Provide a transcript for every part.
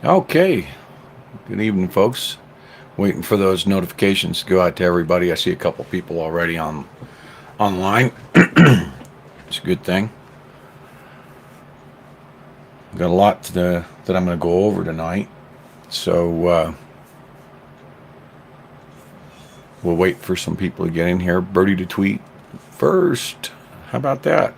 Okay. Good evening, folks. Waiting for those notifications to go out to everybody. I see a couple people already online. It's a good thing. Got a lot that I'm going to go over tonight. So we'll wait for some people to get in here. Birdie to tweet first. How about that?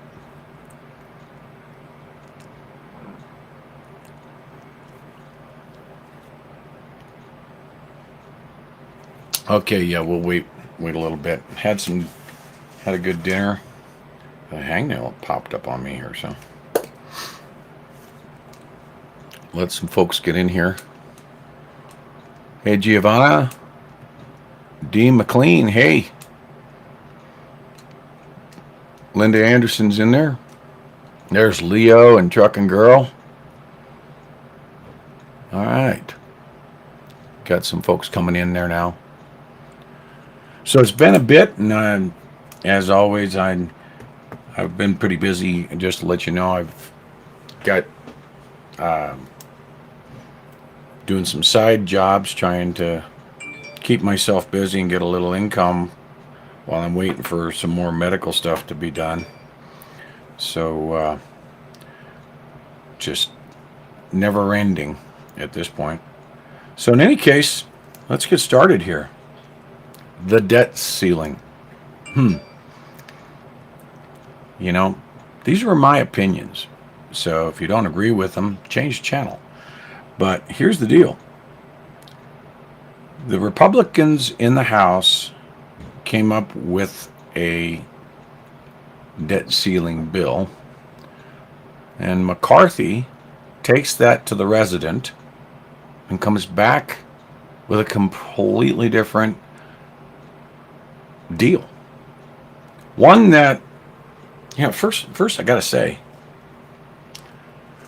Okay, yeah, we'll wait a little bit. Had a good dinner. A hangnail popped up on me here, so let some folks get in here. Hey, Giovanna, D. McLean. Hey, Linda Anderson's in there. There's Leo and Truckin' Girl. All right, got some folks coming in there now. So it's been a bit, and as always, I've been pretty busy. And just to let you know, I've got doing some side jobs, trying to keep myself busy and get a little income while I'm waiting for some more medical stuff to be done. So just never ending at this point. So in any case, let's get started here. The debt ceiling. You know, these are my opinions. So if you don't agree with them, change the channel. But here's the deal. The Republicans in the House came up with a debt ceiling bill, and McCarthy takes that to the resident and comes back with a completely different deal. One that, first I got to say,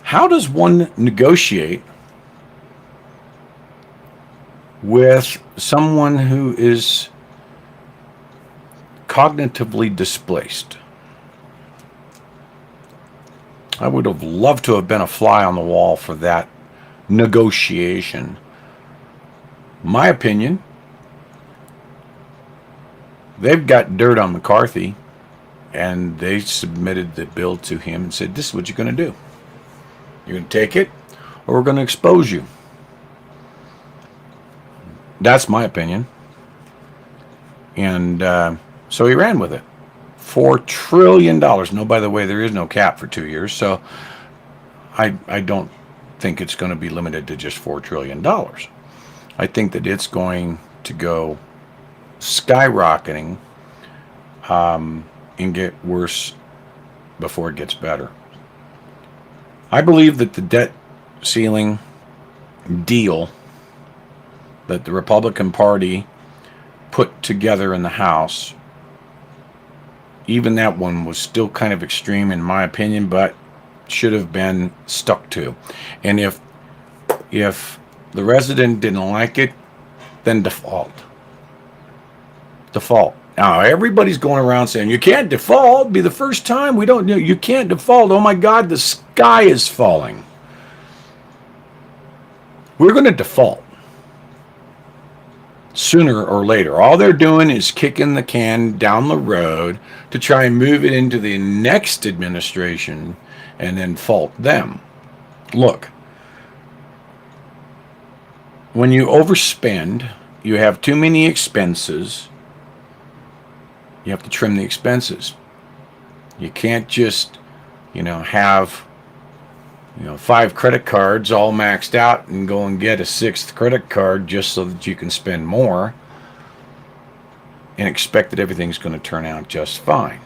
how does one negotiate with someone who is cognitively displaced? I would have loved to have been a fly on the wall for that negotiation. My opinion, they've got dirt on McCarthy, and they submitted the bill to him and said, this is what you're going to do. You're going to take it, or we're going to expose you. That's my opinion. And so he ran with it. $4 trillion. No, by the way, there is no cap for 2 years, so I don't think it's going to be limited to just $4 trillion. I think that it's going to go skyrocketing and get worse before it gets better. I believe that the debt ceiling deal that the Republican Party put together in the House, even that one was still kind of extreme in my opinion, but should have been stuck to. And if the resident didn't like it, then default. Now everybody's going around saying you can't default. It'll be the first time we don't. You can't default. Oh my God, the sky is falling. We're going to default sooner or later. All they're doing is kicking the can down the road to try and move it into the next administration and then fault them. Look, when you overspend, you have too many expenses. You have to trim the expenses. You can't just, have 5 credit cards all maxed out and go and get a 6th credit card just so that you can spend more and expect that everything's going to turn out just fine.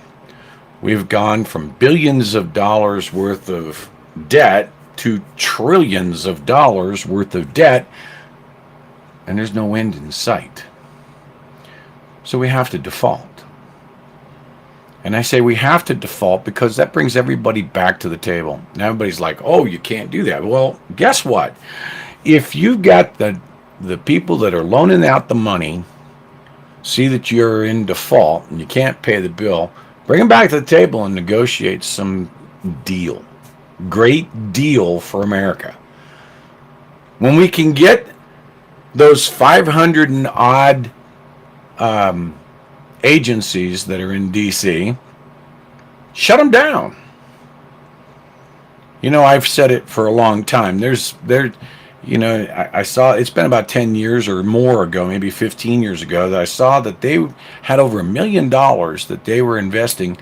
We've gone from billions of dollars worth of debt to trillions of dollars worth of debt, and there's no end in sight. So we have to default. And I say we have to default because that brings everybody back to the table. And everybody's like, oh, you can't do that. Well, guess what? If you've got the people that are loaning out the money, see that you're in default and you can't pay the bill, bring them back to the table and negotiate some deal. Great deal for America. When we can get those 500 and odd agencies that are in D.C., shut them down. You know, I've said it for a long time. I saw it's been about 10 years or more ago, maybe 15 years ago, that I saw that they had over $1 million that they were investing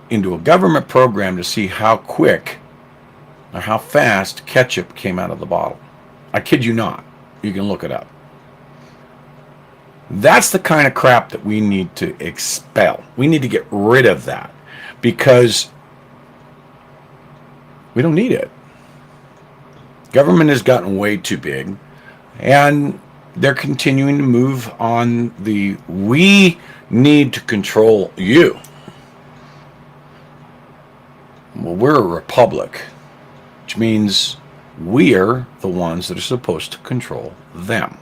into a government program to see how quick or how fast ketchup came out of the bottle. I kid you not. You can look it up. That's the kind of crap that we need to expel. We need to get rid of that because we don't need it. Government has gotten way too big, and they're continuing to move on we need to control you. Well, we're a republic, which means we're the ones that are supposed to control them.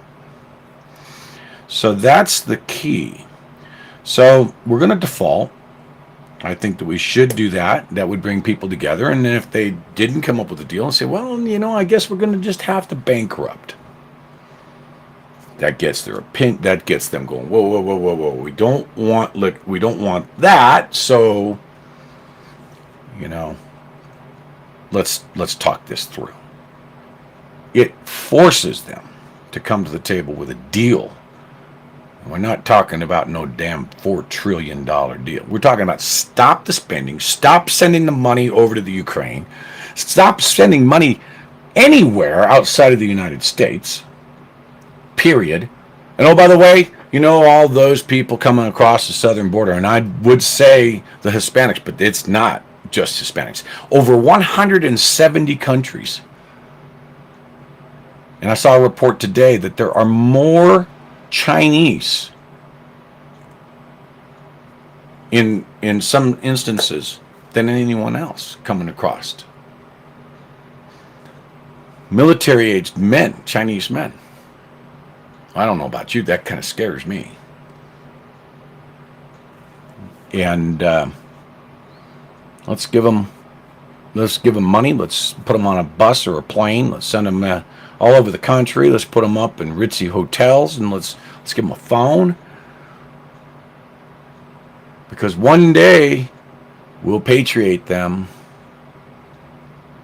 So that's the key. So we're going to default. I think that we should do that. That would bring people together. And then if they didn't come up with a deal and say, well, I guess we're going to just have to bankrupt. That gets their opinion. That gets them going, whoa, whoa, whoa, whoa, whoa. We don't want that. So, let's talk this through. It forces them to come to the table with a deal. We're not talking about no damn $4 trillion deal. We're talking about stop the spending, stop sending the money over to the Ukraine, stop sending money anywhere outside of the United States, period. And oh, by the way, all those people coming across the southern border, and I would say the Hispanics, but it's not just Hispanics. Over 170 countries. And I saw a report today that there are more Chinese in some instances than anyone else coming across. Military-aged men, Chinese men. I don't know about you, that kind of scares me. And let's give them money. Let's put them on a bus or a plane. Let's send them all over the country. Let's put them up in ritzy hotels, and let's give them a phone. Because one day we'll patriate them,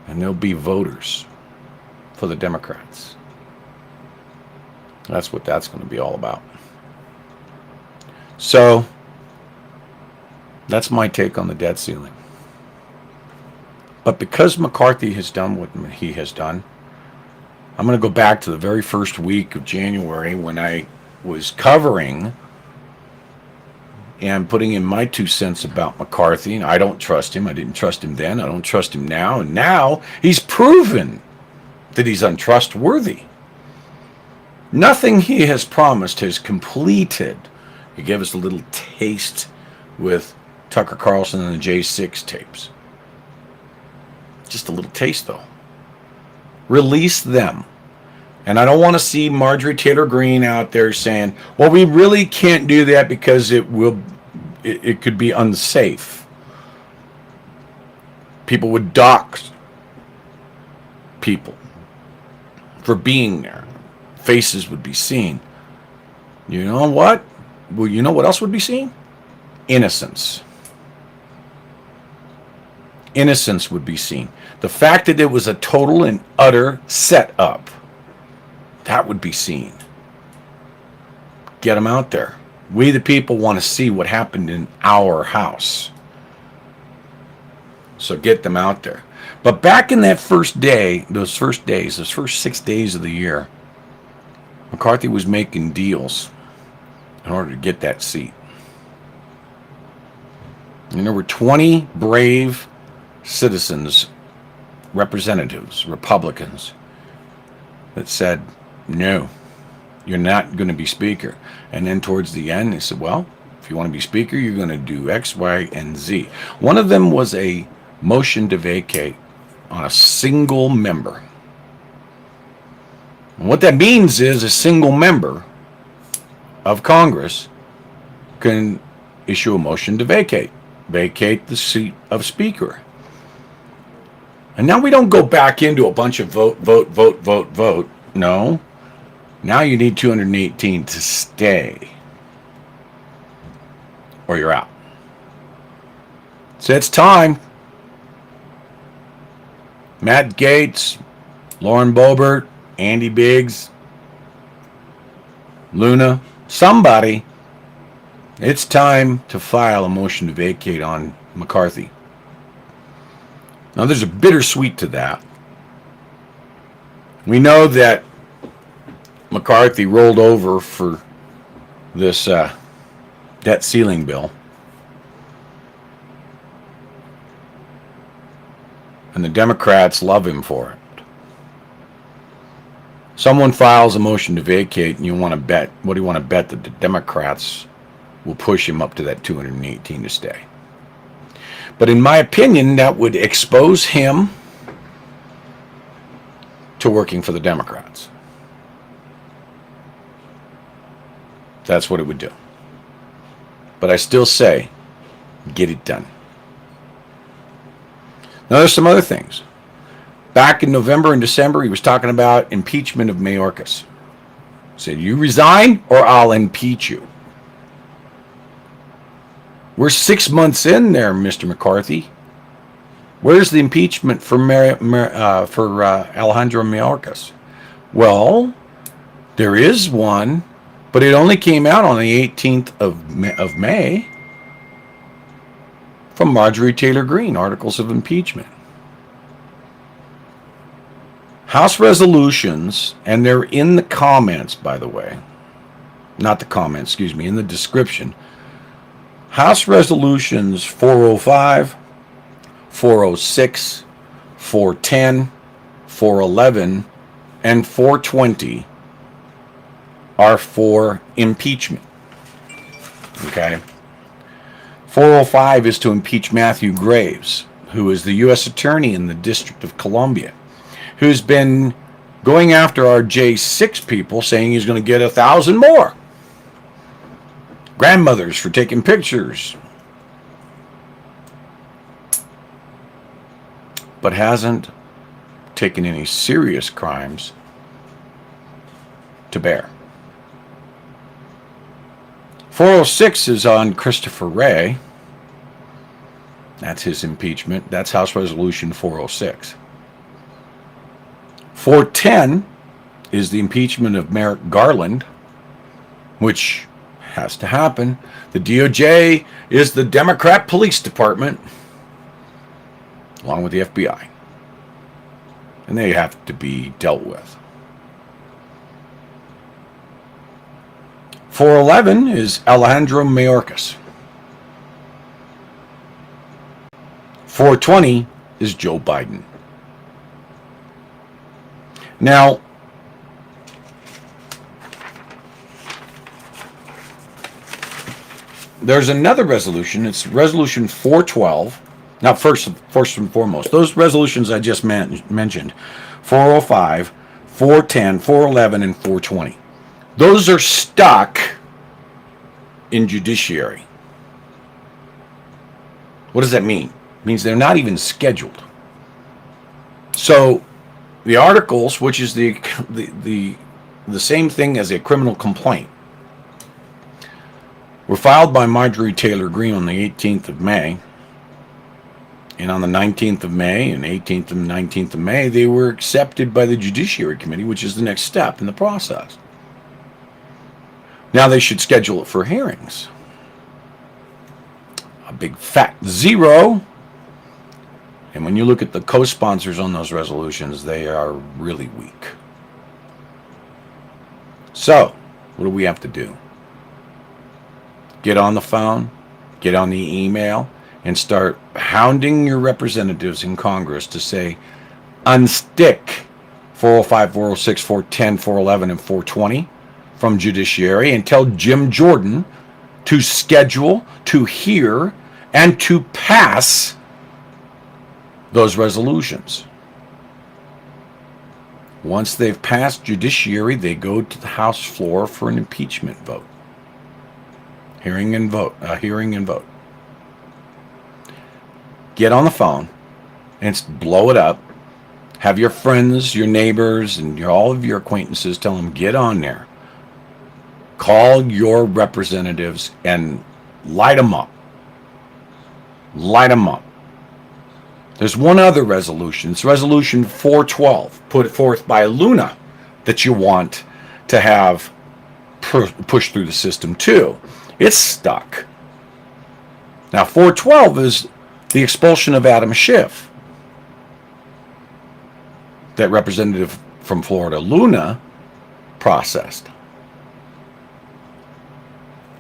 and they'll be voters for the Democrats. That's what that's going to be all about. So that's my take on the debt ceiling. But because McCarthy has done what he has done, I'm going to go back to the very first week of January when I was covering and putting in my 2 cents about McCarthy. And I don't trust him. I didn't trust him then. I don't trust him now. And now he's proven that he's untrustworthy. Nothing he has promised has completed. He gave us a little taste with Tucker Carlson and the J6 tapes. Just a little taste, though. Release them. And I don't want to see Marjorie Taylor Greene out there saying, well, we really can't do that because it could be unsafe. People would dox people for being there. Faces would be seen. You know what? Well, you know what else would be seen? Innocence. Innocence would be seen. The fact that it was a total and utter setup, that would be seen. Get them out there. We the people want to see what happened in our house. So get them out there. But back in that first day, those first 6 days of the year, McCarthy was making deals in order to get that seat. And there were 20 brave citizens, representatives, Republicans, that said, no, you're not going to be Speaker. And then towards the end, they said, well, if you want to be Speaker, you're going to do X, Y, and Z. One of them was a motion to vacate on a single member. And what that means is a single member of Congress can issue a motion to vacate the seat of Speaker. And now we don't go back into a bunch of vote. No. Now you need 218 to stay. Or you're out. So it's time. Matt Gaetz, Lauren Boebert, Andy Biggs, Luna, somebody. It's time to file a motion to vacate on McCarthy. Now, there's a bittersweet to that. We know that McCarthy rolled over for this debt ceiling bill. And the Democrats love him for it. Someone files a motion to vacate, and you want to bet, what do you want to bet that the Democrats will push him up to that 218 to stay? But in my opinion, that would expose him to working for the Democrats. That's what it would do. But I still say, get it done. Now, there's some other things. Back in November and December, he was talking about impeachment of Mayorkas. He said, you resign or I'll impeach you. We're 6 months in there, Mr. McCarthy. Where's the impeachment for Alejandro Mayorkas? Well, there is one, but it only came out on the 18th of May from Marjorie Taylor Greene, Articles of Impeachment. House resolutions, and they're in the comments, by the way. Not the comments, excuse me, in the description. House resolutions 405, 406, 410, 411, and 420 are for impeachment. Okay? 405 is to impeach Matthew Graves, who is the U.S. Attorney in the District of Columbia, who's been going after our J6 people, saying he's going to get 1,000 more grandmothers for taking pictures, but hasn't taken any serious crimes to bear. 406 is on Christopher Wray. That's his impeachment. That's House Resolution 406. 410 is the impeachment of Merrick Garland, which has to happen. The DOJ is the Democrat Police Department, along with the FBI. And they have to be dealt with. 411 is Alejandro Mayorkas. 420 is Joe Biden. Now, there's another resolution. It's Resolution 412. Now, first and foremost, those resolutions I just mentioned, 405, 410, 411, and 420. Those are stuck in judiciary. What does that mean? It means they're not even scheduled. So the articles, which is the same thing as a criminal complaint, were filed by Marjorie Taylor Greene on the 18th of May. And on the 19th of May and 18th and 19th of May, they were accepted by the Judiciary Committee, which is the next step in the process. Now they should schedule it for hearings. A big fat zero. And when you look at the co-sponsors on those resolutions, they are really weak. So, what do we have to do? Get on the phone, get on the email, and start hounding your representatives in Congress to say, unstick 405, 406, 410, 411, and 420 from judiciary, and tell Jim Jordan to schedule, to hear, and to pass those resolutions. Once they've passed judiciary, they go to the House floor for an impeachment vote. Hearing and vote. Get on the phone and blow it up Have your friends, your neighbors, and all of your acquaintances tell them, get on there. Call your representatives and light them up. Light them up. There's one other resolution. It's Resolution 412, put forth by Luna, that you want to have pushed through the system too. It's stuck. Now, 412 is the expulsion of Adam Schiff. That representative from Florida, Luna, processed.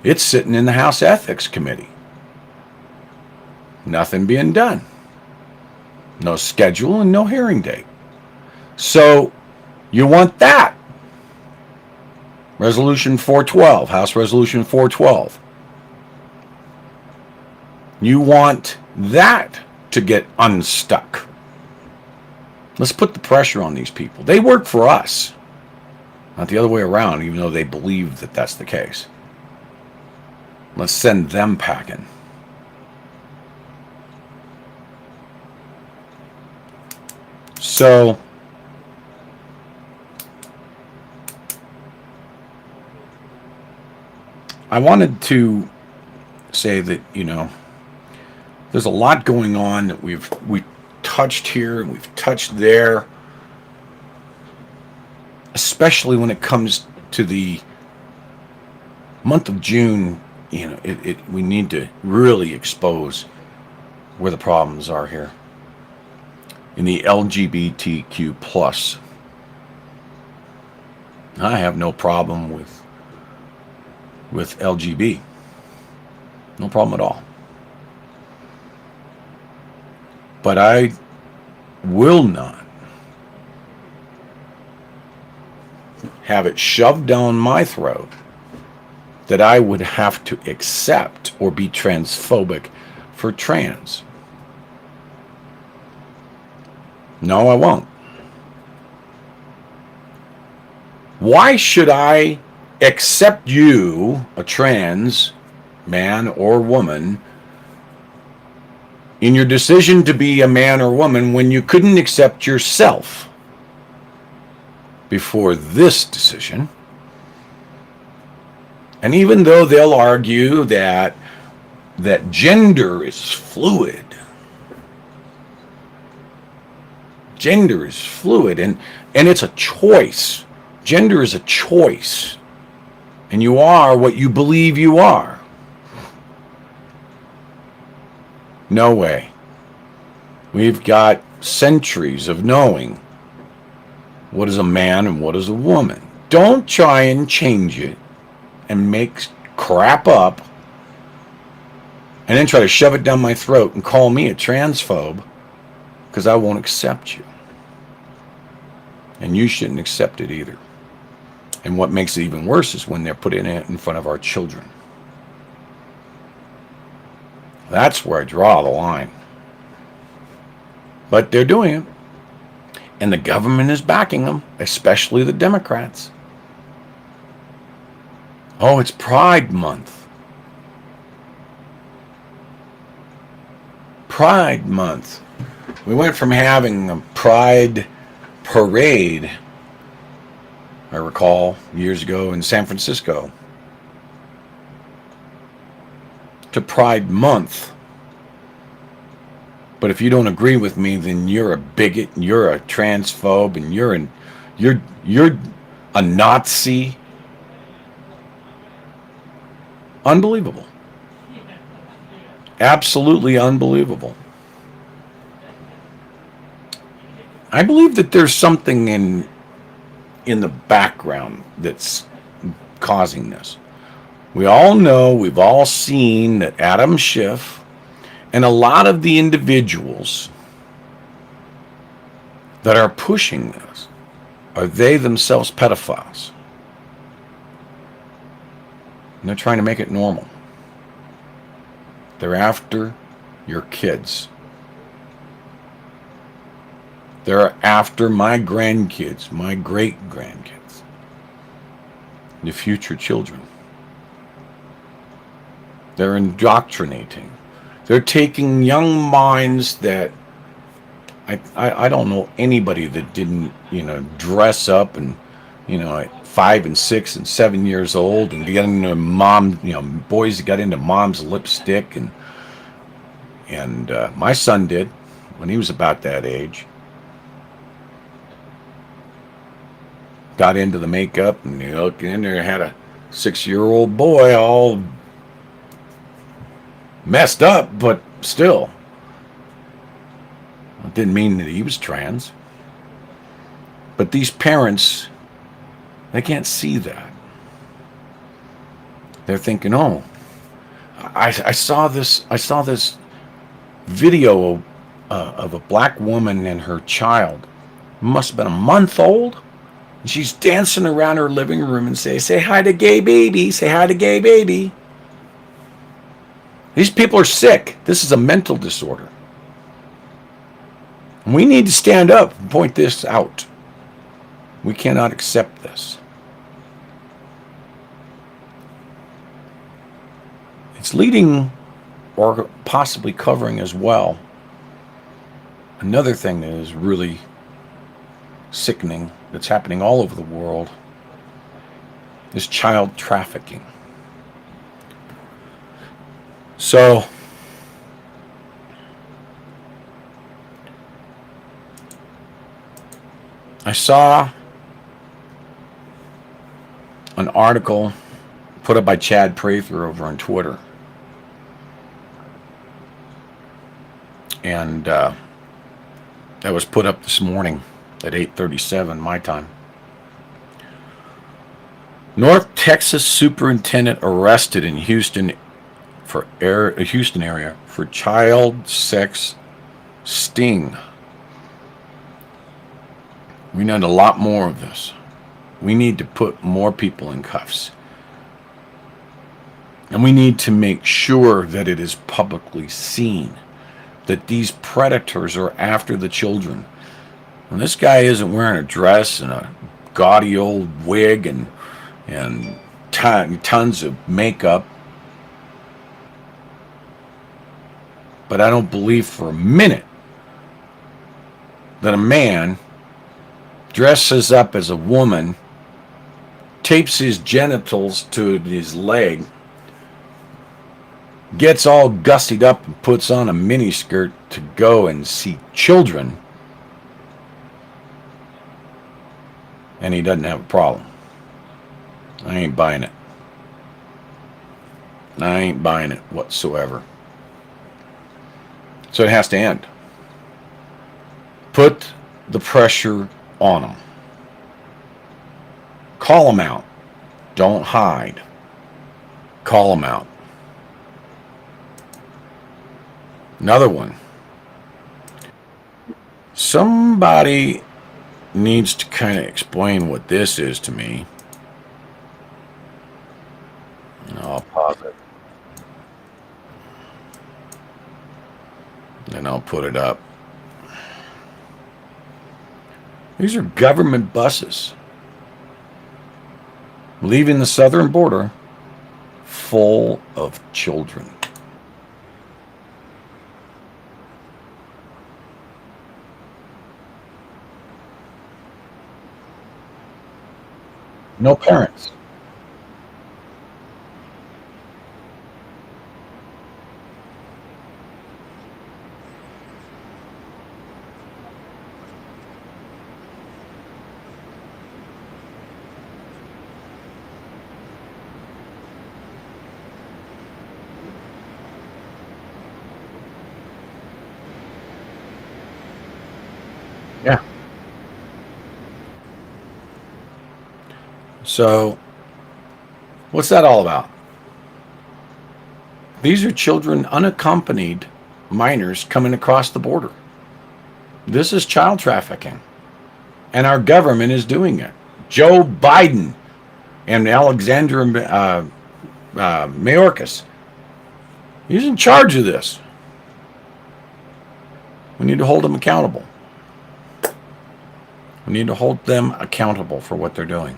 It's sitting in the House Ethics Committee. Nothing being done. No schedule and no hearing date. So you want that. Resolution 412, House Resolution 412. You want that to get unstuck. Let's put the pressure on these people. They work for us, not the other way around, even though they believe that that's the case. Let's send them packing. So, I wanted to say that, there's a lot going on that we touched here and we've touched there, especially when it comes to the month of June. We need to really expose where the problems are here in the LGBTQ plus. I have no problem with LGB. No problem at all. But I will not have it shoved down my throat that I would have to accept or be transphobic for trans. No, I won't. Why should I accept you, a trans man or woman, in your decision to be a man or woman when you couldn't accept yourself before this decision? And even though they'll argue that gender is fluid, and it's a choice. Gender is a choice. And you are what you believe you are. No way. We've got centuries of knowing what is a man and what is a woman. Don't try and change it and make crap up and then try to shove it down my throat and call me a transphobe, because I won't accept you. And you shouldn't accept it either. And what makes it even worse is when they're putting it in front of our children. That's where I draw the line. But they're doing it. And the government is backing them, especially the Democrats. Oh, it's Pride Month. Pride Month. We went from having a Pride parade, I recall, years ago in San Francisco, to Pride Month. But if you don't agree with me, then you're a bigot, and you're a transphobe, and you're a Nazi. Unbelievable. Absolutely unbelievable. I believe that there's something in the background that's causing this. We all know, we've all seen that Adam Schiff and a lot of the individuals that are pushing this are they themselves pedophiles. And they're trying to make it normal. They're after your kids. They're after my grandkids, my great-grandkids, the future children. They're indoctrinating. They're taking young minds that I don't know anybody that didn't, dress up and, at 5 and 6 and 7 years old and get into mom, boys that got into mom's lipstick and my son did when he was about that age. Got into the makeup and you look in there, had a 6-year-old boy all messed up, but still. It didn't mean that he was trans. But these parents, they can't see that. They're thinking, oh, I saw this video of a black woman and her child. Must have been a month old. And she's dancing around her living room and say hi to gay baby, say hi to gay baby. These people are sick. This is a mental disorder. And we need to stand up and point this out. We cannot accept this. It's leading or possibly covering as well another thing that is really sickening that's happening all over the world is child trafficking. So I saw an article put up by Chad Prather over on Twitter. And that was put up this morning at 8:37 my time. North Texas superintendent arrested in Houston area for child sex sting. We need a lot more of this. We need to put more people in cuffs. And we need to make sure that it is publicly seen that these predators are after the children. And this guy isn't wearing a dress and a gaudy old wig and tons of makeup. But I don't believe for a minute that a man dresses up as a woman, tapes his genitals to his leg, gets all gussied up and puts on a miniskirt to go and see children, and he doesn't have a problem. I ain't buying it. I ain't buying it whatsoever. So it has to end. Put the pressure on them. Call them out. Don't hide. Call them out. Another one. Somebody needs to kind of explain what this is to me. I'll pause it. And I'll put it up. These are government buses leaving the southern border full of children. No parents. Yeah. So, what's that all about? These are children, unaccompanied minors coming across the border. This is child trafficking. And our government is doing it. Joe Biden and Alexandra Mayorkas, he's in charge of this. We need to hold them accountable. We need to hold them accountable for what they're doing.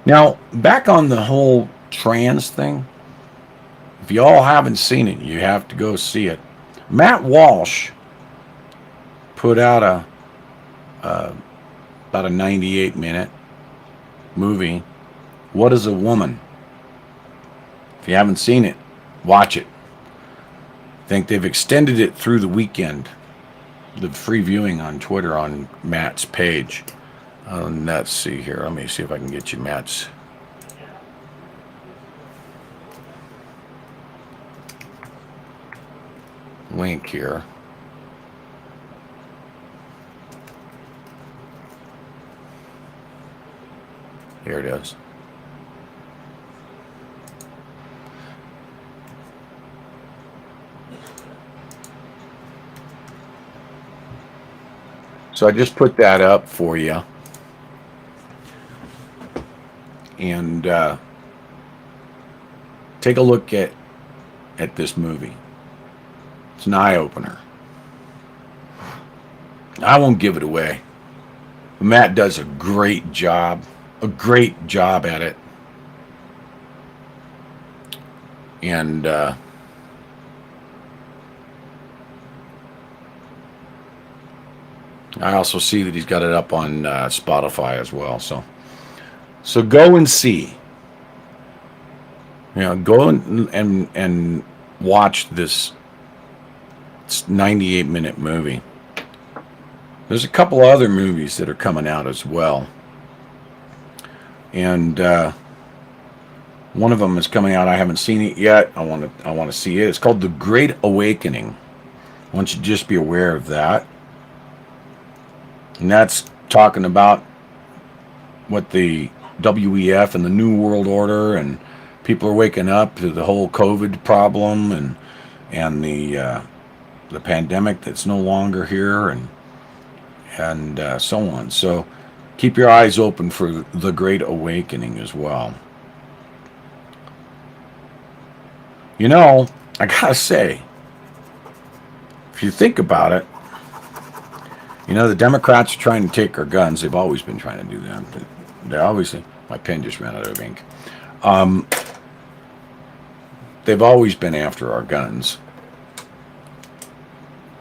Now, back on the whole trans thing, if y'all haven't seen it, you have to go see it. Matt Walsh put out about a 98-minute movie. What is a Woman? If you haven't seen it, watch it. I think they've extended it through the weekend. The free viewing on Twitter on Matt's page. Let's see here. Let me see if I can get you Matt's link here. Here it is. So I just put that up for you. And take a look at this movie. It's an eye-opener. I won't give it away. Matt does a great job at it. And I also see that he's got it up on Spotify as well. So go and see. Go and watch this 98-minute movie. There's a couple other movies that are coming out as well. And one of them is coming out. I haven't seen it yet. I want to see it. It's called The Great Awakening. I want you to just be aware of that. And that's talking about what the WEF and the New World Order, and people are waking up to the whole COVID problem and the pandemic that's no longer here, and so on. So keep your eyes open for The Great Awakening as well. I gotta say, if you think about it, the Democrats are trying to take our guns. They've always been trying to do that. They're obviously, my pen just ran out of ink. They've always been after our guns,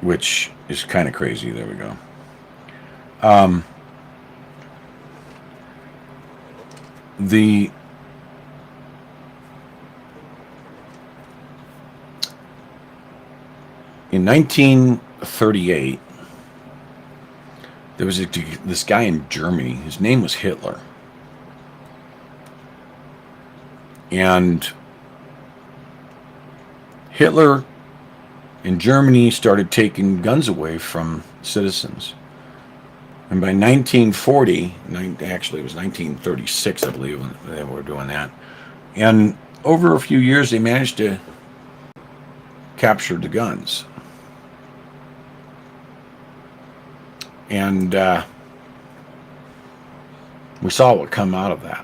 which is kind of crazy. There we go. In 1938, there was this guy in Germany. His name was Hitler. And Hitler in Germany started taking guns away from citizens. And by 1940, actually it was 1936, I believe, when they were doing that. And over a few years, they managed to capture the guns. And we saw what come out of that.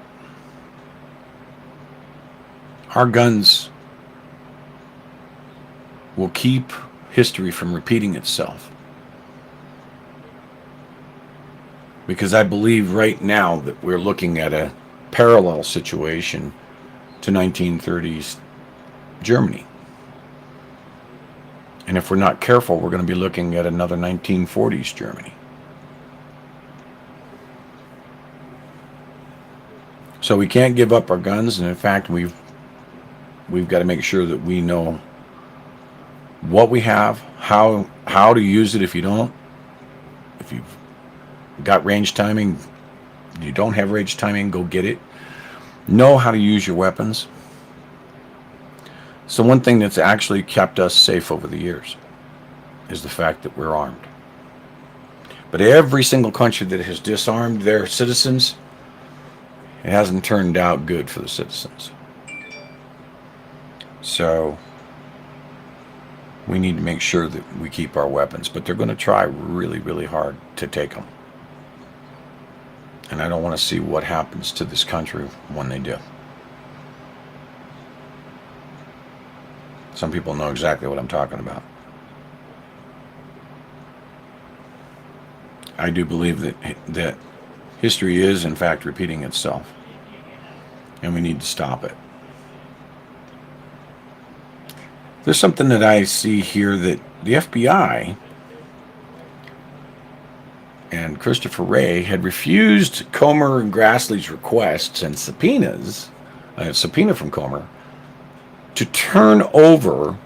Our guns will keep history from repeating itself. Because I believe right now that we're looking at a parallel situation to 1930s Germany. And if we're not careful, we're going to be looking at another 1940s Germany. So we can't give up our guns, and in fact, we've got to make sure that we know what we have, how to use it. If you've got range timing, you don't have range timing, go get it. Know how to use your weapons. So one thing that's actually kept us safe over the years is the fact that we're armed. But every single country that has disarmed their citizens, it hasn't turned out good for the citizens. So we need to make sure that we keep our weapons. But they're going to try really, really hard to take them. And I don't want to see what happens to this country when they do. Some people know exactly what I'm talking about. I do believe that history is, in fact, repeating itself. And we need to stop it. There's something that I see here that the FBI and Christopher Wray had refused Comer and Grassley's requests and subpoenas, a subpoena from Comer, to turn over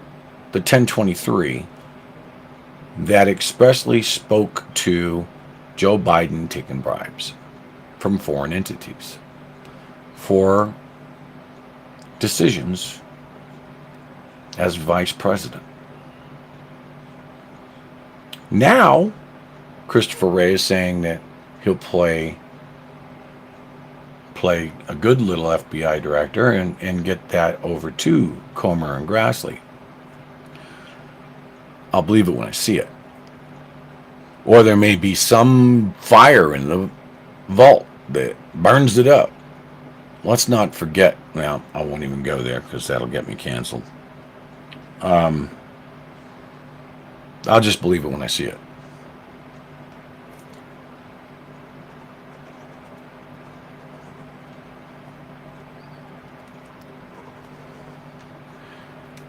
the 1023 that expressly spoke to Joe Biden taking bribes from foreign entities for decisions as vice president. Now, Christopher Wray is saying that he'll play a good little FBI director and get that over to Comer and Grassley. I'll believe it when I see it. Or there may be some fire in the vault that burns it up. Let's not forget. Well, I won't even go there because that'll get me canceled. I'll just believe it when I see it.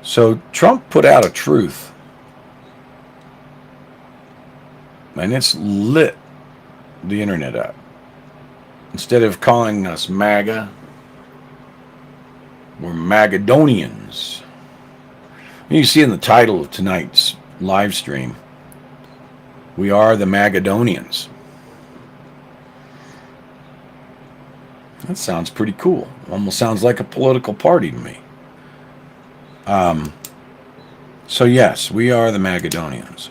So Trump put out a truth, and it's lit the internet up. Instead of calling us MAGA, we're MAGADonians. You see in the title of tonight's live stream, we are the MAGADonians. That sounds pretty cool. Almost sounds like a political party to me. So yes, we are the MAGADonians.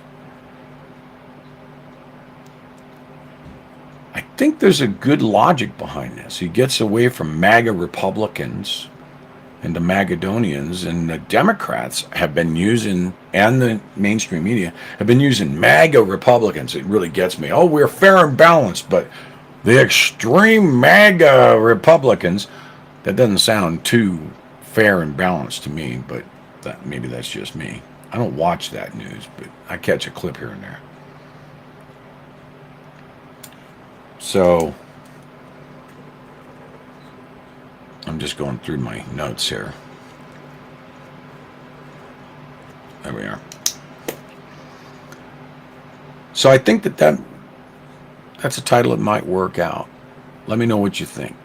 I think there's a good logic behind this. He gets away from MAGA Republicans and the MAGADonians, and the Democrats have been using, and the mainstream media have been using MAGA Republicans. It really gets me. Oh, we're fair and balanced, but the extreme MAGA Republicans, that doesn't sound too fair and balanced to me, but maybe that's just me. I don't watch that news, but I catch a clip here and there. So I'm just going through my notes here. There we are. So I think that's a title that might work out. Let me know what you think.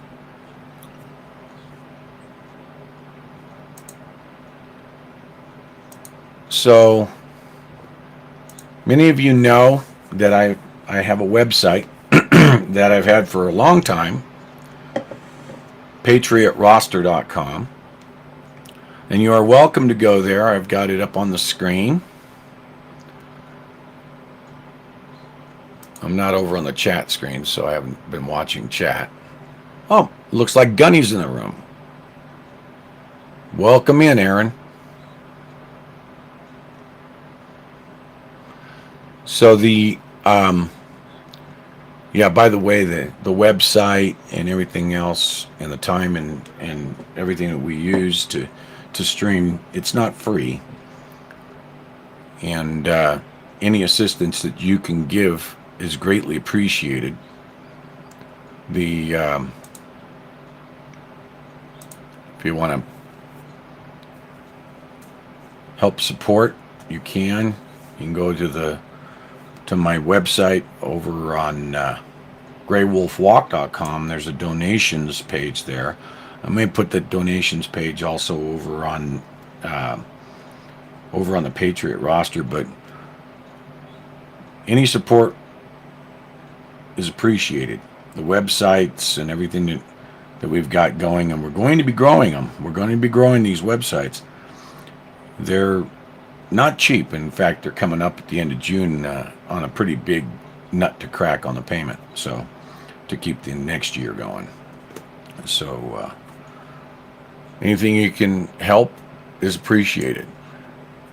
So many of you know that I have a website that I've had for a long time, patriotroster.com, and you are welcome to go there. I've got it up on the screen. I'm not over on the chat screen, so I haven't been watching chat. Oh, looks like Gunny's in the room. Welcome in, Aaron. So yeah, by the way, the website and everything else and the time and everything that we use to stream, it's not free. And any assistance that you can give is greatly appreciated. If you want to help support, you can go to my website over on graywolfwalk.com. There's a donations page there. I may put the donations page also over on the Patriot roster, but any support is appreciated. The websites and everything that we've got going, and we're going to be growing them. We're going to be growing these websites. They're not cheap. In fact, they're coming up at the end of June on a pretty big nut to crack on the payment, so to keep the next year going. So anything you can help is appreciated.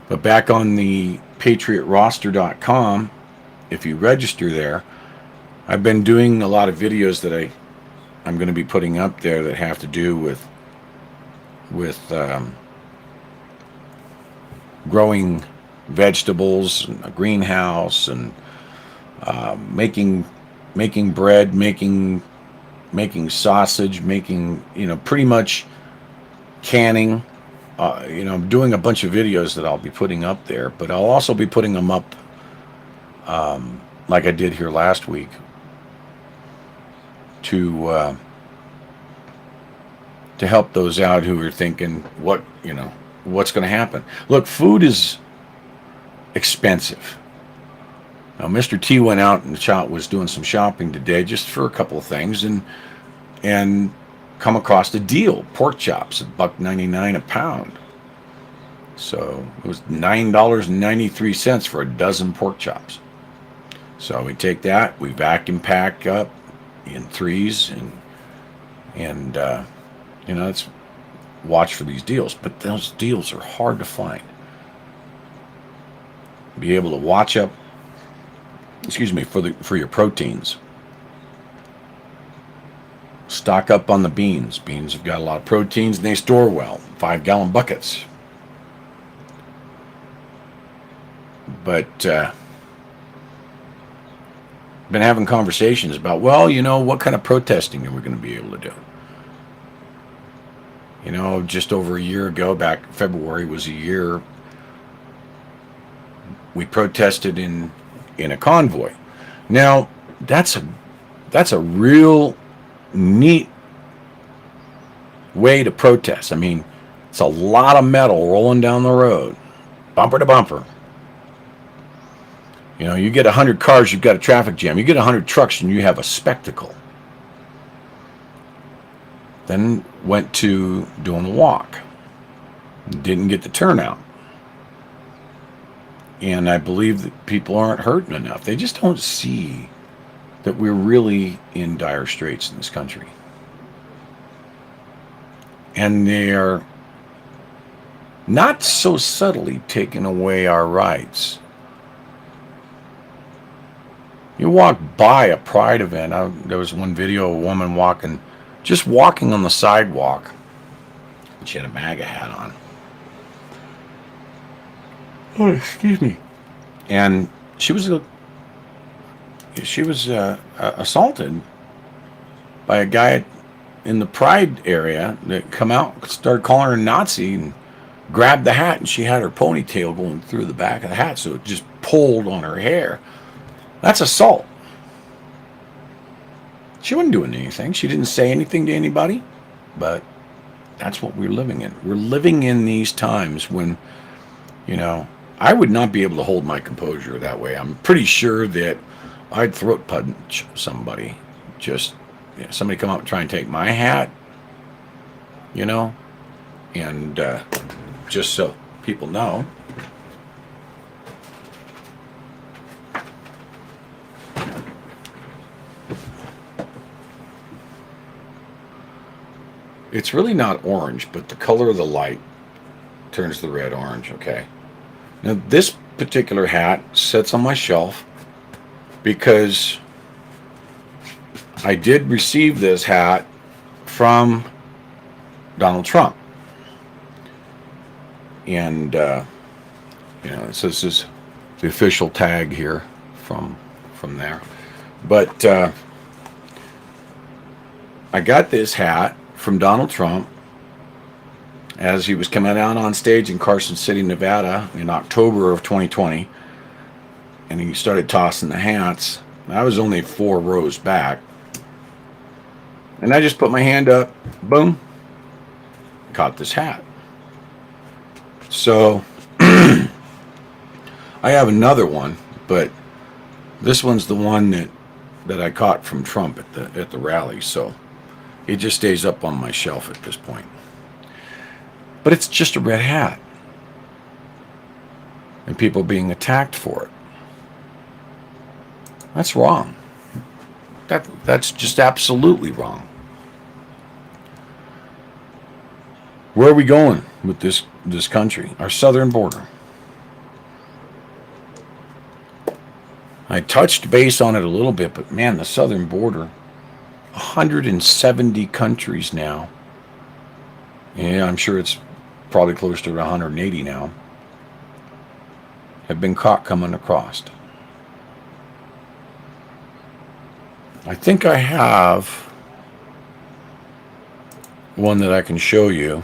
But back on the patriotroster.com, if you register there, I've been doing a lot of videos that I'm going to be putting up there that have to do with growing vegetables, and a greenhouse, and making bread, making sausage, pretty much canning. I'm doing a bunch of videos that I'll be putting up there, but I'll also be putting them up like I did here last week, to help those out who are thinking, what's going to happen? Look, food is expensive. Now, Mr. T went out and was doing some shopping today just for a couple of things, and come across a deal: pork chops, $1.99 a pound. So it was $9.93 for a dozen pork chops. So we take that, we vacuum pack up in threes, and let's watch for these deals. But those deals are hard to find. Be able to watch up, for your proteins. Stock up on the beans. Beans have got a lot of proteins and they store well. 5-gallon buckets. But been having conversations about, what kind of protesting are we going to be able to do? Just over a year ago, back February was a year, we protested in a convoy. Now, that's a real neat way to protest. I mean, it's a lot of metal rolling down the road, bumper to bumper. You get 100 cars, you've got a traffic jam. You get 100 trucks, and you have a spectacle. Then went to doing a walk. Didn't get the turnout. And I believe that people aren't hurting enough. They just don't see that we're really in dire straits in this country. And they're not so subtly taking away our rights. You walk by a pride event. There was one video of a woman just walking on the sidewalk. She had a MAGA hat on. Oh, excuse me. And she was assaulted by a guy in the Pride area that come out, started calling her a Nazi, and grabbed the hat, and she had her ponytail going through the back of the hat, so it just pulled on her hair. That's assault. She wasn't doing anything. She didn't say anything to anybody, but that's what we're living in. We're living in these times when, I would not be able to hold my composure that way. I'm pretty sure that I'd throat punch somebody. Just somebody come up and try and take my hat, and just so people know. It's really not orange, but the color of the light turns the red orange, okay? Now, this particular hat sits on my shelf because I did receive this hat from Donald Trump. And, so this is the official tag here from there. But I got this hat from Donald Trump as he was coming out on stage in Carson City, Nevada in October of 2020, and he started tossing the hats. I was only 4 rows back, and I just put my hand up, boom, caught this hat. So I have another one, but this one's the one that I caught from Trump at the rally, so it just stays up on my shelf at this point. But it's just a red hat. And people being attacked for it. That's wrong. That's just absolutely wrong. Where are we going with this country? Our southern border. I touched base on it a little bit, but man, the southern border, 170 countries now. Yeah, I'm sure it's probably close to 180 now, have been caught coming across. I think I have one that I can show you.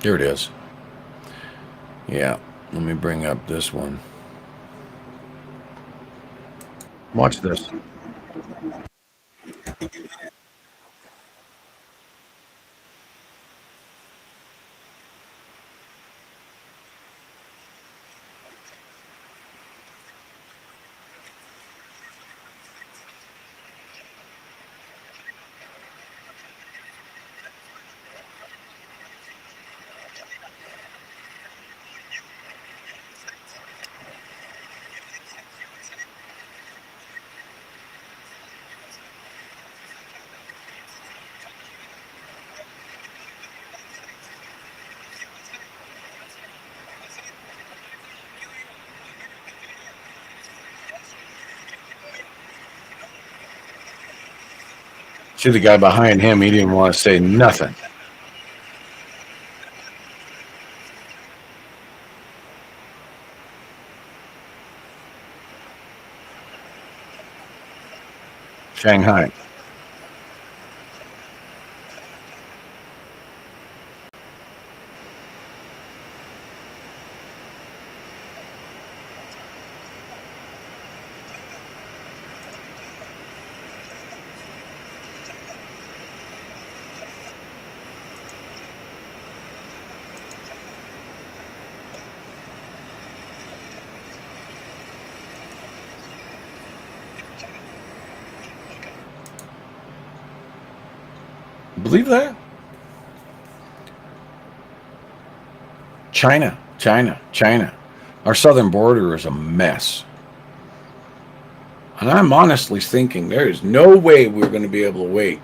Here it is. Yeah, let me bring up this one. Watch this. See the guy behind him, he didn't want to say nothing. Shanghai. Believe that? China, China, China. Our southern border is a mess. And I'm honestly thinking there is no way we're going to be able to wait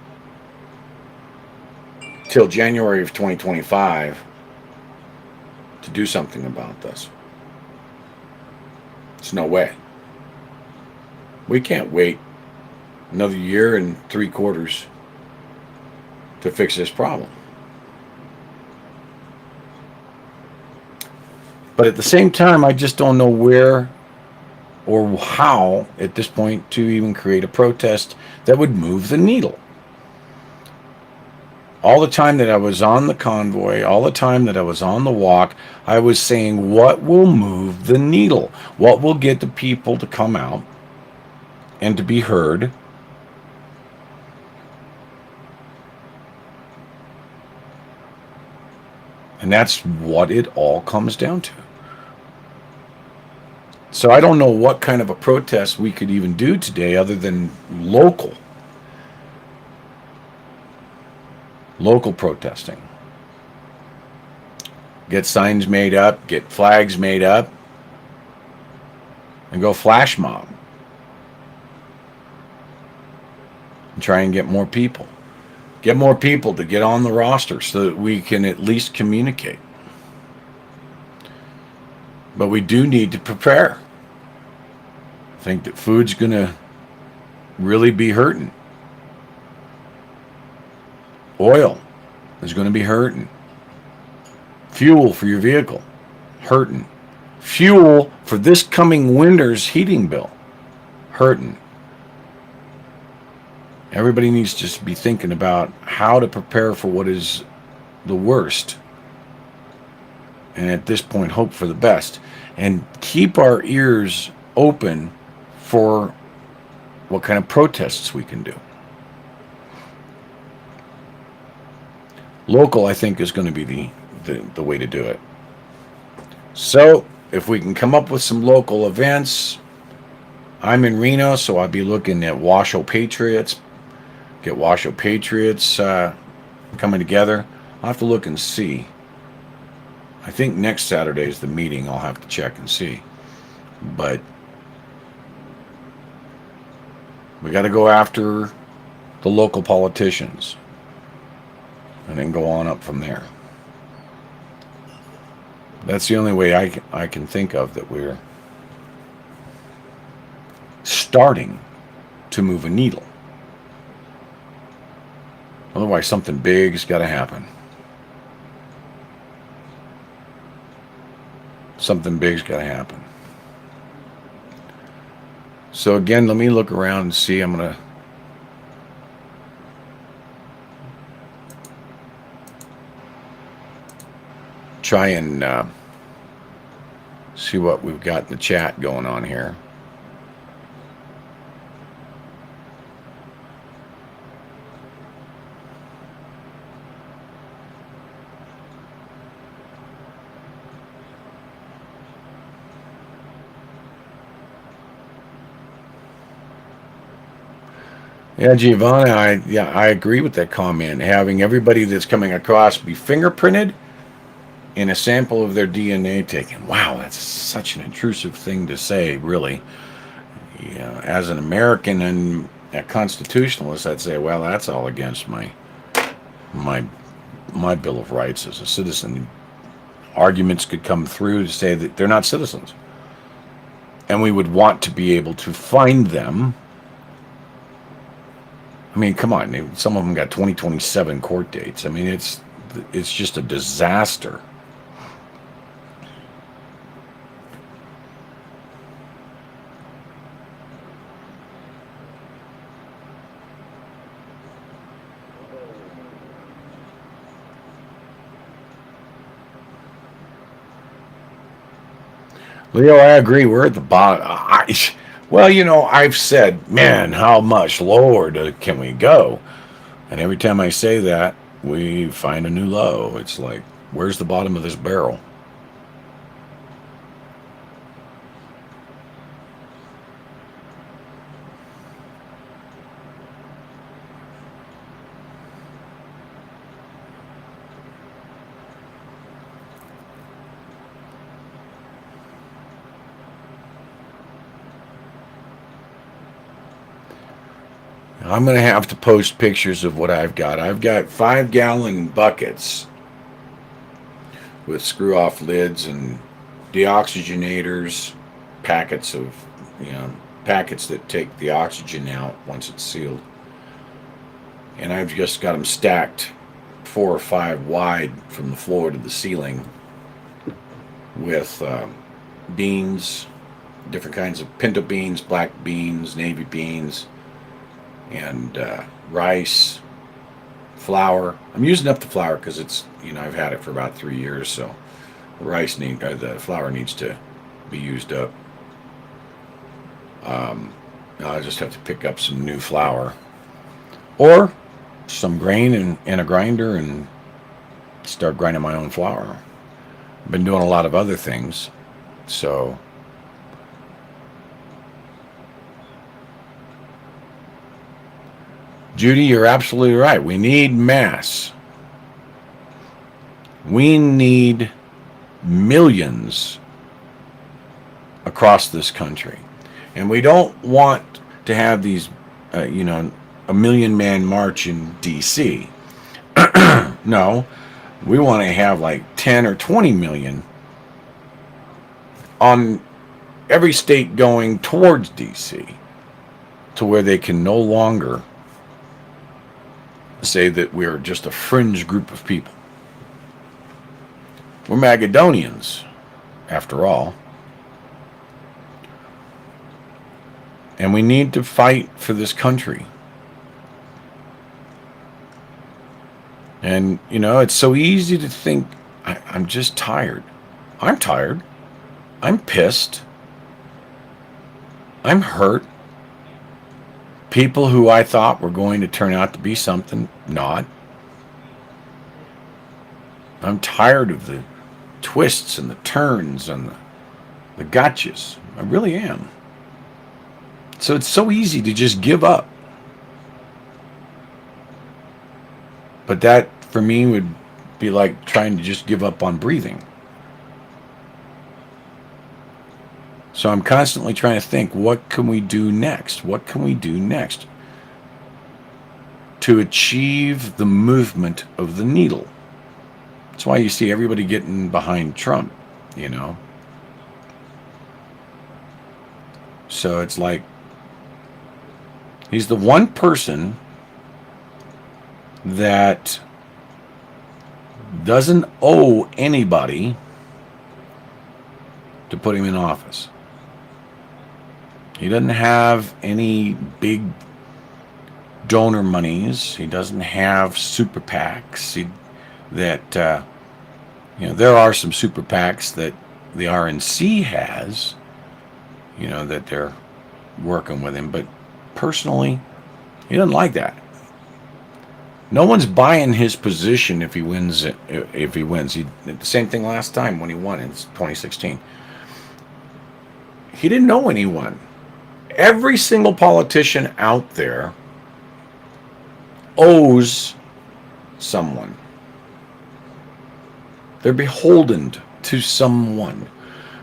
till January of 2025 to do something about this. There's no way. We can't wait another year and 3/4 to fix this problem. But at the same time, I just don't know where or how at this point to even create a protest that would move the needle. All the time that I was on the convoy, all the time that I was on the walk, I was saying, what will move the needle? What will get the people to come out and to be heard? And that's what it all comes down to. So I don't know what kind of a protest we could even do today other than local protesting. Get signs made up, get flags made up, and go flash mob. And try and get more people. Get more people to get on the roster so that we can at least communicate. But we do need to prepare. I think that food's going to really be hurting. Oil is going to be hurting. Fuel for your vehicle, hurting. Fuel for this coming winter's heating bill, hurting. Everybody needs to just be thinking about how to prepare for what is the worst. And at this point, hope for the best. And keep our ears open for what kind of protests we can do. Local, I think, is going to be the way to do it. So, if we can come up with some local events, I'm in Reno, so I'll be looking at Washoe Patriots. Get Washoe Patriots coming together. I'll have to look and see. I think next Saturday is the meeting. I'll have to check and see. But we got to go after the local politicians and then go on up from there. That's the only way I can think of that we're starting to move a needle. Otherwise, something big's got to happen. Something big's got to happen. So again, let me look around and see. I'm going to try and see what we've got in the chat going on here. Yeah, Giovanna, I agree with that comment. Having everybody that's coming across be fingerprinted and a sample of their DNA taken. Wow, that's such an intrusive thing to say, really. Yeah, as an American and a constitutionalist, I'd say, well, that's all against my my Bill of Rights as a citizen. Arguments could come through to say that they're not citizens, and we would want to be able to find them. I mean, come on, some of them got 2027 court dates. I mean, it's just a disaster. Leo, I agree. We're at the bottom. Well, I've said, man, how much lower can we go? And every time I say that, we find a new low. It's like, where's the bottom of this barrel? I'm going to have to post pictures of what I've got. I've got 5-gallon buckets with screw-off lids and deoxygenators, packets that take the oxygen out once it's sealed. And I've just got them stacked 4 or 5 wide from the floor to the ceiling with beans, different kinds of pinto beans, black beans, navy beans, and rice, flour. I'm using up the flour because it's, I've had it for about 3 years, so the flour needs to be used up. I just have to pick up some new flour or some grain and a grinder and start grinding my own flour. I've been doing a lot of other things, so. Judy, you're absolutely right. We need mass. We need millions across this country. And we don't want to have these, a 1-million-man march in D.C. No, we want to have like 10 or 20 million on every state going towards D.C. to where they can no longer say that we're just a fringe group of people. We're MAGADonians, after all. And we need to fight for this country. And, it's so easy to think, I'm just tired. I'm tired. I'm pissed. I'm hurt. People who I thought were going to turn out to be something, not. I'm tired of the twists and the turns and the gotchas. I really am. So it's so easy to just give up. But that, for me, would be like trying to just give up on breathing. So I'm constantly trying to think, what can we do next? What can we do next to achieve the movement of the needle? That's why you see everybody getting behind Trump, So it's like he's the one person that doesn't owe anybody to put him in office. He doesn't have any big donor monies. He doesn't have super PACs There are some super PACs that the RNC has, that they're working with him, but personally, he doesn't like that. No one's buying his position if he wins. If he wins, he did the same thing last time when he won in 2016. He didn't know anyone. Every single politician out there owes someone. They're beholden to someone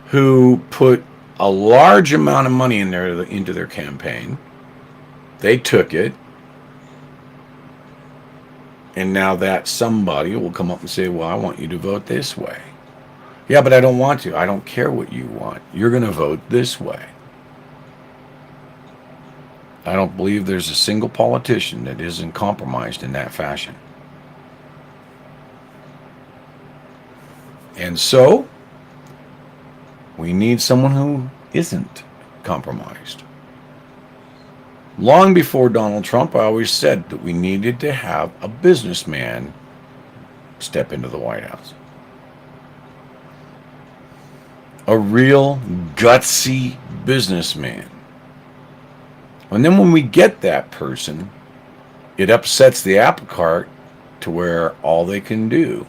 who put a large amount of money into their campaign. They took it. And now that somebody will come up and say, well, I want you to vote this way. Yeah, but I don't want to. I don't care what you want. You're going to vote this way. I don't believe there's a single politician that isn't compromised in that fashion. And so, we need someone who isn't compromised. Long before Donald Trump, I always said that we needed to have a businessman step into the White House. A real gutsy businessman. And then when we get that person, it upsets the apple cart to where all they can do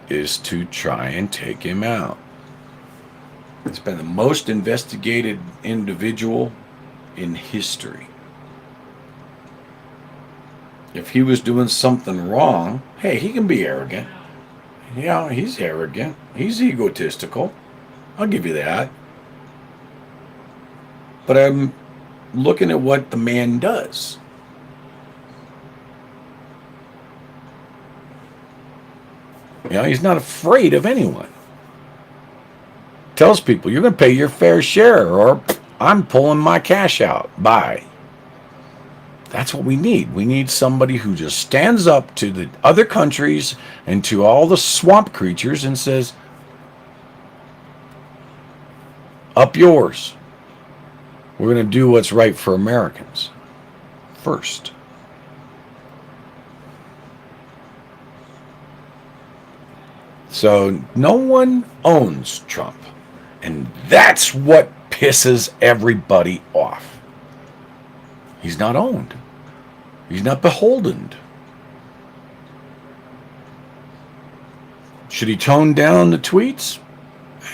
is to try and take him out. It's been the most investigated individual in history. If he was doing something wrong, hey, he can be arrogant. Yeah, he's arrogant. He's egotistical. I'll give you that. But I'm looking at what the man does. He's not afraid of anyone. Tells people, you're going to pay your fair share, or I'm pulling my cash out. Bye. That's what we need. We need somebody who just stands up to the other countries and to all the swamp creatures and says, up yours. We're going to do what's right for Americans first. So no one owns Trump. And that's what pisses everybody off. He's not owned. He's not beholden. Should he tone down the tweets?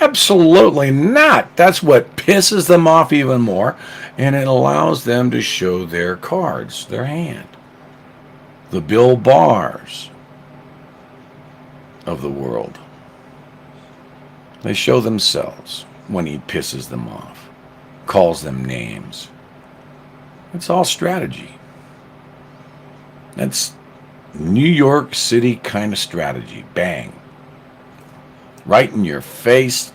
Absolutely not. That's what pisses them off even more, and it allows them to show their cards, their hand. The Bill Barrs of the world. They show themselves when he pisses them off, calls them names. It's all strategy. That's New York City kind of strategy. Bang. Right in your face,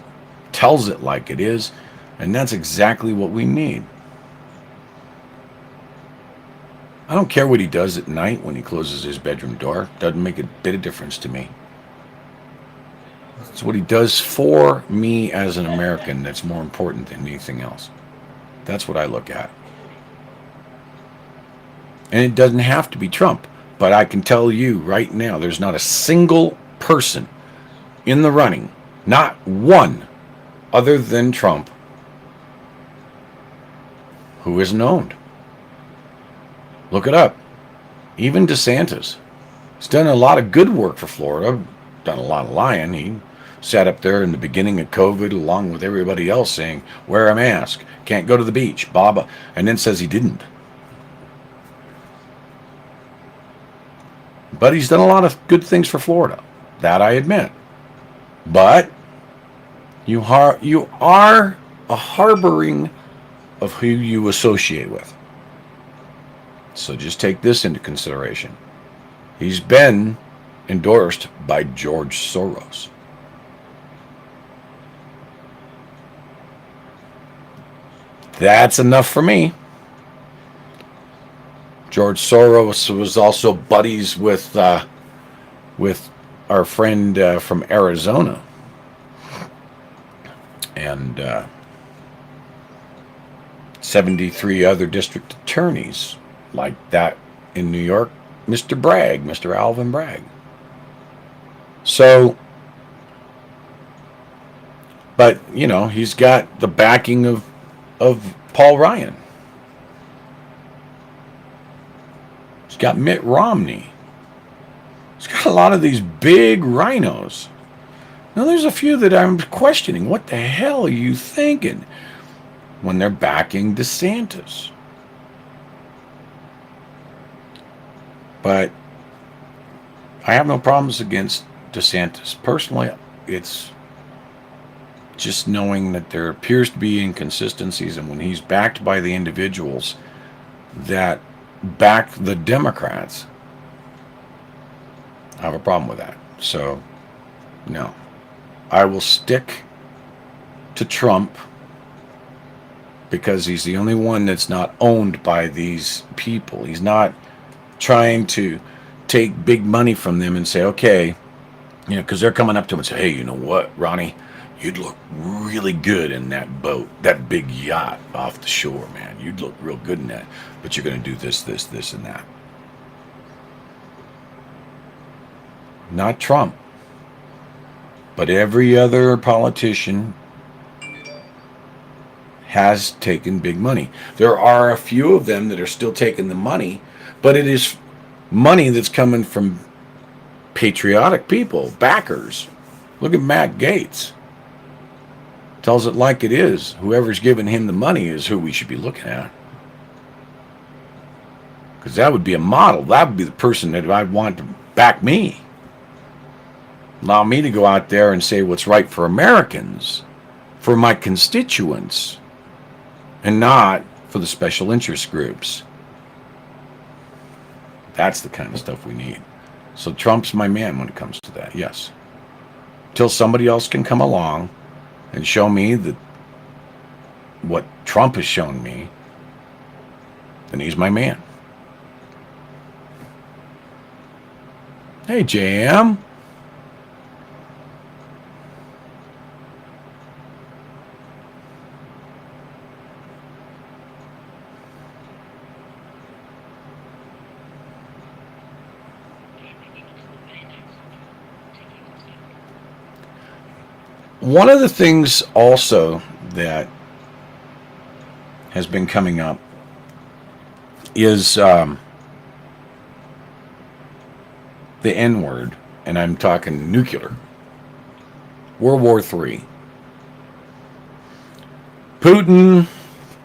tells it like it is, and that's exactly what we need. I don't care what he does at night when he closes his bedroom door. Doesn't make a bit of difference to me. It's what he does for me as an American that's more important than anything else. That's what I look at. And it doesn't have to be Trump. But I can tell you right now, there's not a single person in the running, not one, other than Trump, who isn't owned. Look it up. Even DeSantis. He's done a lot of good work for Florida, done a lot of lying. He sat up there in the beginning of COVID along with everybody else saying, wear a mask, can't go to the beach, blah, and then says he didn't. But he's done a lot of good things for Florida. That I admit. But you are a harboring of who you associate with. So just take this into consideration. He's been endorsed by George Soros. That's enough for me. George Soros was also buddies with our friend from Arizona, and 73 other district attorneys like that in New York. Mr. Alvin Bragg. So, but you know, he's got the backing of Paul Ryan. He's got Mitt Romney. He's got a lot of these big rhinos. Now, there's a few that I'm questioning. What the hell are you thinking when they're backing DeSantis? But I have no problems against DeSantis. Personally, it's just knowing that there appears to be inconsistencies, and when he's backed by the individuals that back the Democrats, I have a problem with that. So, no. I will stick to Trump because he's the only one that's not owned by these people. He's not trying to take big money from them and say, okay, you know, because they're coming up to him and say, hey, you know what, Ronnie, you'd look really good in that boat, that big yacht off the shore, man. You'd look real good in that, but you're going to do this, this, this, and that. Not Trump, but every other politician has taken big money. There are a few of them that are still taking the money, but it is money that's coming from patriotic people, backers. Look at Matt Gaetz. Tells it like it is. Whoever's giving him the money is who we should be looking at. Because that would be a model. That would be the person that I'd want to back me. Allow me to go out there and say what's right for Americans, for my constituents, and not for the special interest groups. That's the kind of stuff we need. So Trump's my man when it comes to that, yes. Till somebody else can come along and show me that what Trump has shown me, then he's my man. Hey, JM. One of the things also that has been coming up is the N-word, and I'm talking nuclear. World War III. Putin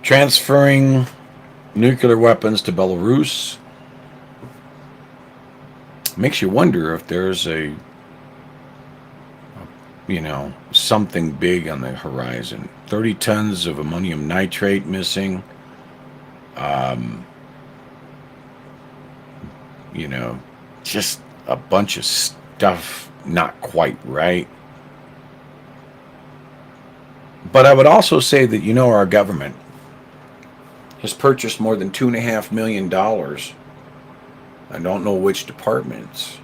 transferring nuclear weapons to Belarus makes you wonder if there's something big on the horizon. 30 tons of ammonium nitrate missing. Just a bunch of stuff not quite right. But I would also say that, our government has purchased more than $2.5 million. I don't know which departments.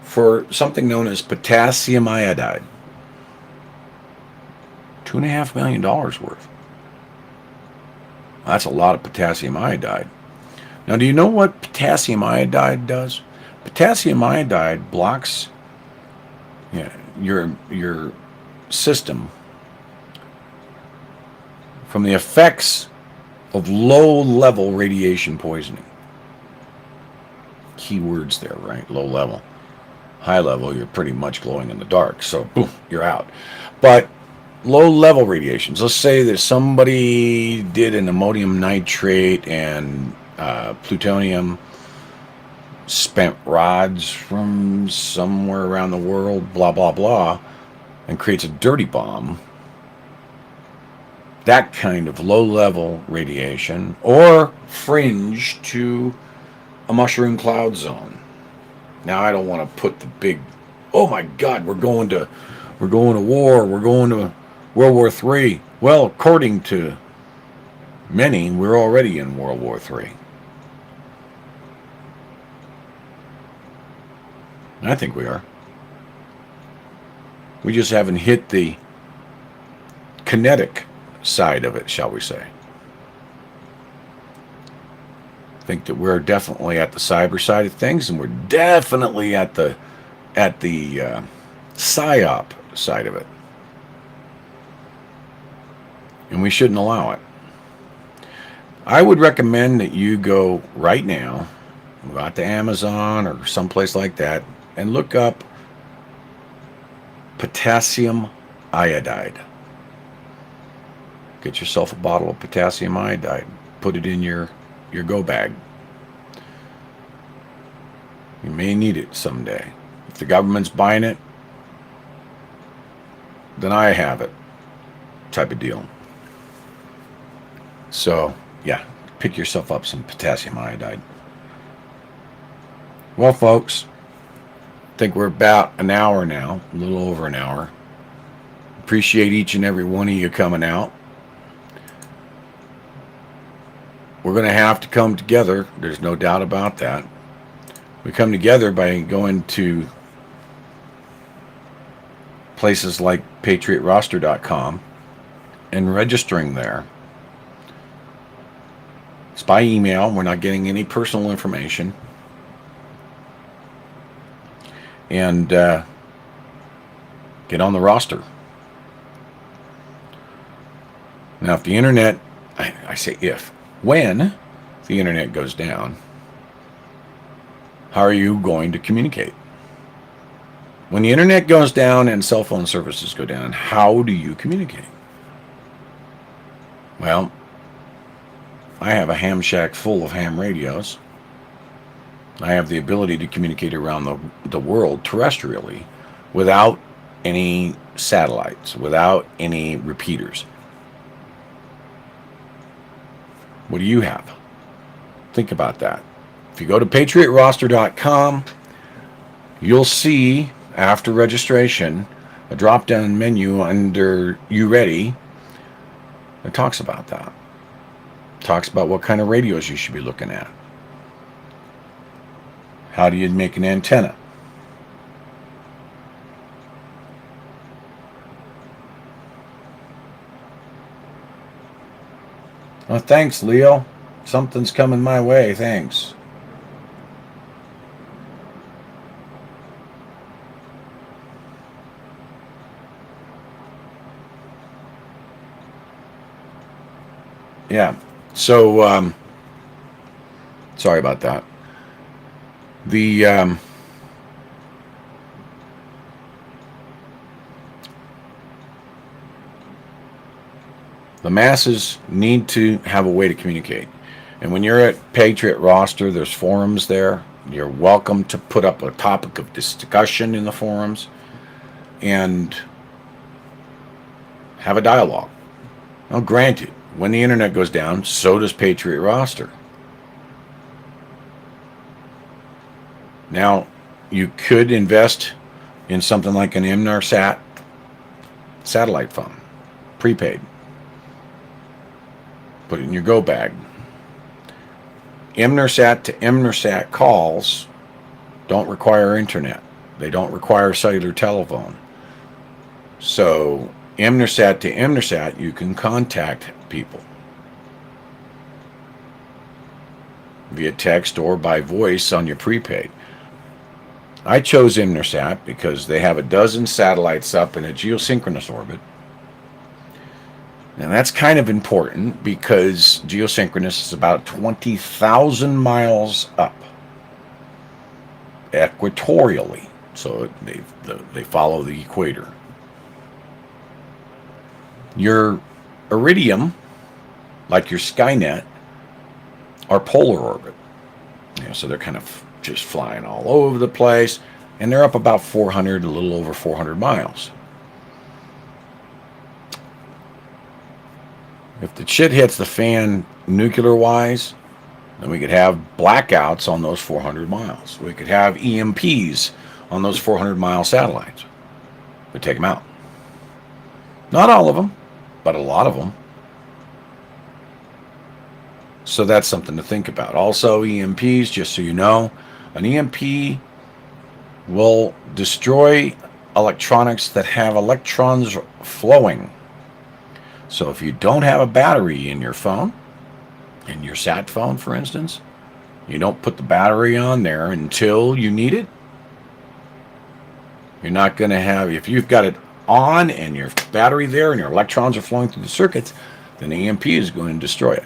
For something known as potassium iodide. $2.5 million worth. That's a lot of potassium iodide. Now, do you know what potassium iodide does? Potassium iodide blocks your system from the effects of low-level radiation poisoning. Key words there, right? Low level. High level, you're pretty much glowing in the dark, so boom, you're out. But low-level radiations, let's say that somebody did an ammonium nitrate and plutonium spent rods from somewhere around the world, blah, blah, blah, and creates a dirty bomb. That kind of low-level radiation, or fringe to a mushroom cloud zone. Now, I don't want to put the big, oh my God, we're going to war, we're going to World War III. Well, according to many, we're already in World War III. I think we are. We just haven't hit the kinetic side of it, shall we say. I think that we're definitely at the cyber side of things, and we're definitely at the at the PSYOP side of it. And we shouldn't allow it. I would recommend that you go right now, go out to Amazon or someplace like that, and look up potassium iodide. Get yourself a bottle of potassium iodide. Put it in your go bag. You may need it someday. If the government's buying it, then I have it, type of deal. So, yeah, pick yourself up some potassium iodide. Well, folks, I think we're about an hour now, a little over an hour. Appreciate each and every one of you coming out. We're going to have to come together. There's no doubt about that. We come together by going to places like patriotroster.com and registering there. It's by email. We're not getting any personal information. And get on the roster. Now, if the internet, I say if, when the internet goes down, how are you going to communicate? When the internet goes down and cell phone services go down, how do you communicate? Well, I have a ham shack full of ham radios. I have the ability to communicate around the world terrestrially without any satellites, without any repeaters. What do you have? Think about that. If you go to patriotroster.com, you'll see after registration a drop-down menu under You Ready that talks about that. Talks about what kind of radios you should be looking at. How do you make an antenna? Oh, thanks, Leo. Something's coming my way. Thanks. Yeah. So, sorry about that. The masses need to have a way to communicate. And when you're at Patriot Roster, there's forums there. You're welcome to put up a topic of discussion in the forums and have a dialogue. Now, granted, when the internet goes down, so does Patriot Roster. Now, you could invest in something like an Inmarsat satellite phone, prepaid. Put it in your go bag. Inmarsat to Inmarsat calls don't require internet. They don't require cellular telephone. So, Inmarsat to Inmarsat, you can contact people via text or by voice on your prepaid. I chose Inmarsat because they have a dozen satellites up in a geosynchronous orbit. And that's kind of important because geosynchronous is about 20,000 miles up equatorially. So they follow the equator. Your Iridium, like your Skynet, are polar orbit. So they're kind of just flying all over the place, and they're up about 400, a little over 400 miles. If the shit hits the fan nuclear-wise, then we could have blackouts on those 400 miles. We could have EMPs on those 400-mile satellites. We'd take them out. Not all of them, but a lot of them. So that's something to think about. Also, EMPs, just so you know, an EMP will destroy electronics that have electrons flowing. So if you don't have a battery in your phone, in your sat phone, for instance, you don't put the battery on there until you need it, You're not going to have, if you've got it on and your battery there and your electrons are flowing through the circuits, then the EMP is going to destroy it.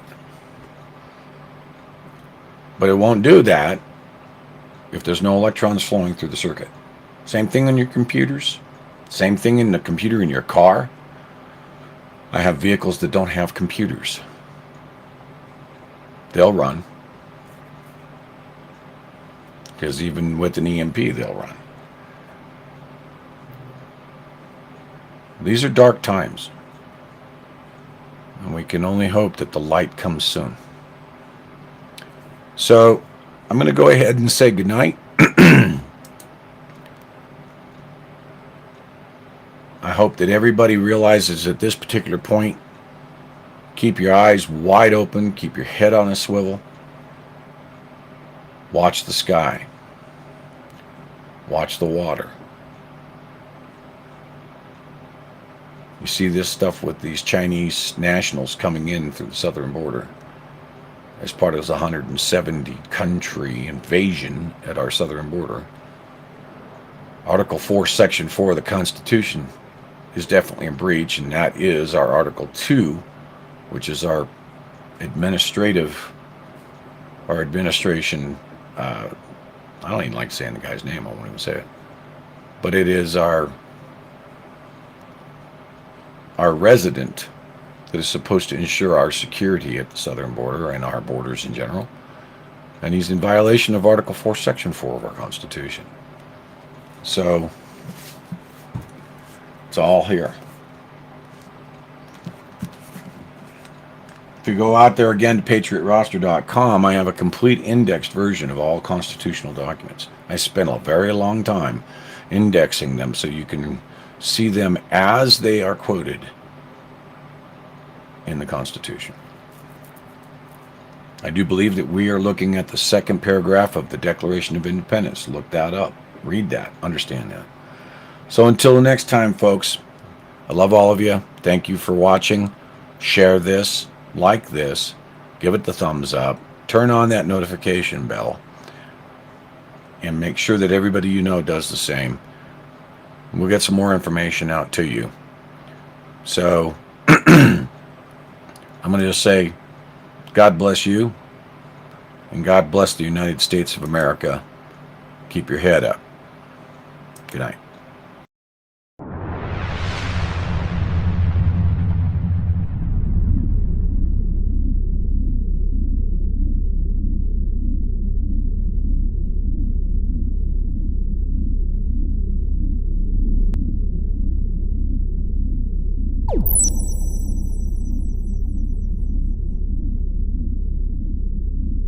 But it won't do that if there's no electrons flowing through the circuit. Same thing on your computers. Same thing in the computer in your car. I have vehicles that don't have computers. They'll run. Because even with an EMP, they'll run. These are dark times. And we can only hope that the light comes soon. So, I'm going to go ahead and say goodnight. I hope that everybody realizes at this particular point, keep your eyes wide open, keep your head on a swivel. Watch the sky. Watch the water. You see this stuff with these Chinese nationals coming in through the southern border as part of this 170 country invasion at our southern border. Article 4, Section 4 of the Constitution is definitely in breach, and that is our Article 2, which is our administration. I don't even like saying the guy's name, I won't even say it. But it is our resident that is supposed to ensure our security at the southern border and our borders in general. And he's in violation of Article 4, Section 4 of our Constitution. So, it's all here. If you go out there again to patriotroster.com, I have a complete indexed version of all constitutional documents. I spent a very long time indexing them so you can see them as they are quoted in the Constitution. I do believe that we are looking at the second paragraph of the Declaration of Independence. Look that up. Read that. Understand that. So until the next time, folks, I love all of you. Thank you for watching. Share this. Like this. Give it the thumbs up. Turn on that notification bell. And make sure that everybody you know does the same. We'll get some more information out to you. So, I'm going to just say, God bless you, and God bless the United States of America. Keep your head up. Good night.